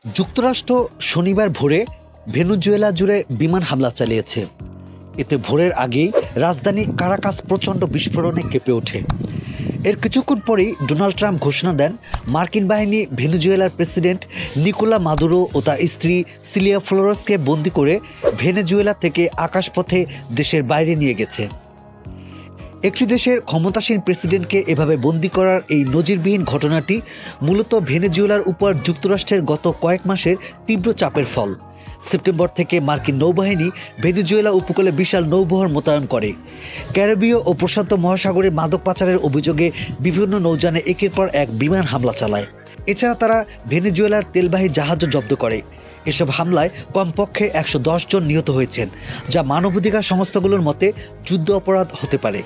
যুক্তরাষ্ট্র শনিবার ভোরে ভেনেজুয়েলা জুড়ে বিমান হামলা চালিয়েছে। এতে ভোরের আগেই রাজধানী কারাকাস প্রচণ্ড বিস্ফোরণে কেঁপে ওঠে। এর কিছুক্ষণ পরেই ডোনাল্ড ট্রাম্প ঘোষণা দেন মার্কিন বাহিনী ভেনেজুয়েলার প্রেসিডেন্ট নিকোলা মাদুরো ও তার স্ত্রী সিলিয়া ফ্লোরেসকে বন্দী করে ভেনেজুয়েলা থেকে আকাশপথে দেশের বাইরে নিয়ে গেছে। একটি দেশের ক্ষমতাসীন প্রেসিডেন্টকে এভাবে বন্দী করার এই নজিরবিহীন ঘটনাটি মূলত ভেনেজুয়েলার উপর যুক্তরাষ্ট্রের গত কয়েক মাসের তীব্র চাপের ফল। সেপ্টেম্বর থেকে মার্কিন নৌবাহিনী ভেনেজুয়েলা উপকূলে বিশাল নৌবহর মোতায়েন করে। ক্যারিবীয় ও প্রশান্ত মহাসাগরে মাদক পাচারের অভিযোগে বিভিন্ন নৌযানে একের পর এক বিমান হামলা চালায়। এছাড়া তারা ভেনেজুয়েলার তেলবাহী জাহাজও জব্দ করে। এসব হামলায় কমপক্ষে 110 জন নিহত হয়েছেন, যা মানবাধিকার সংস্থাগুলোর মতে যুদ্ধ অপরাধ হতে পারে।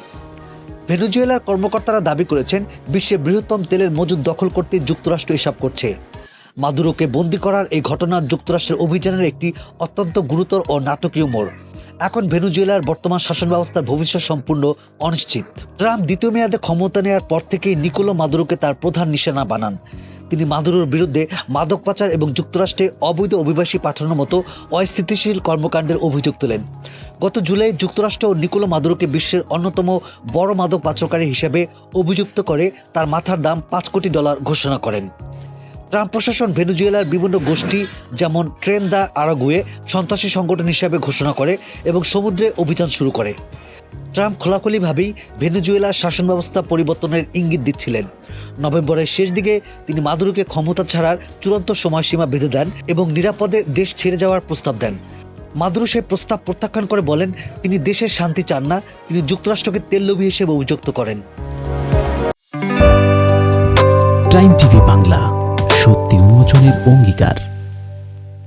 ভেনেজুয়েলার কর্মকর্তারা দাবি করেছেন বিশ্বের বৃহত্তম তেলের মজুদ দখল করতে যুক্তরাষ্ট্র এসব করছে। মাদুরোকে বন্দী করার এই ঘটনা যুক্তরাষ্ট্রের অভিযানের একটি অত্যন্ত গুরুতর ও নাটকীয় মোড়। এখন ভেনেজুয়েলার বর্তমান শাসন ব্যবস্থার ভবিষ্যৎ সম্পূর্ণ অনিশ্চিত। ট্রাম্প দ্বিতীয় মেয়াদে ক্ষমতা নেওয়ার পর থেকেই নিকোলা মাদুরোকে তার প্রধান নিশানা বানান। তিনি মাদুরোর বিরুদ্ধে মাদক পাচার এবং যুক্তরাষ্ট্রে অবৈধ অভিবাসী পাঠানোর মতো অস্থিতিশীল কর্মকাণ্ডের অভিযোগ তোলেন। গত জুলাই যুক্তরাষ্ট্র নিকোলা মাদুরোকে বিশ্বের অন্যতম বড় মাদক পাচারকারী হিসেবে অভিযুক্ত করে তার মাথার দাম $5 কোটি ঘোষণা করেন। ট্রাম্প প্রশাসন ভেনেজুয়েলার বিভিন্ন গোষ্ঠী যেমন ট্রেন দ্য আরাগুয়ে সন্ত্রাসী সংগঠন হিসাবে ঘোষণা করে এবং সমুদ্রে অভিযান শুরু করে। ট্রাম্প খোলাখুলিভাবেই ভেনেজুয়েলার শাসন ব্যবস্থা পরিবর্তনের ইঙ্গিত দিচ্ছিলেন। নভেম্বরের শেষ দিকে তিনি মাদুরোকে ক্ষমতা ছাড়ার চূড়ান্ত সময়সীমা বেঁধে দেন এবং নিরাপদে দেশ ছেড়ে যাওয়ার প্রস্তাব দেন। মাদুরো সেই প্রস্তাব প্রত্যাখ্যান করে বলেন তিনি দেশের শান্তি চান না, তিনি যুক্তরাষ্ট্রকে তেললোভী হিসেবে অভিযুক্ত করেন। টাইম টিভি বাংলা, সত্যি উন্মোচনের অঙ্গীকার।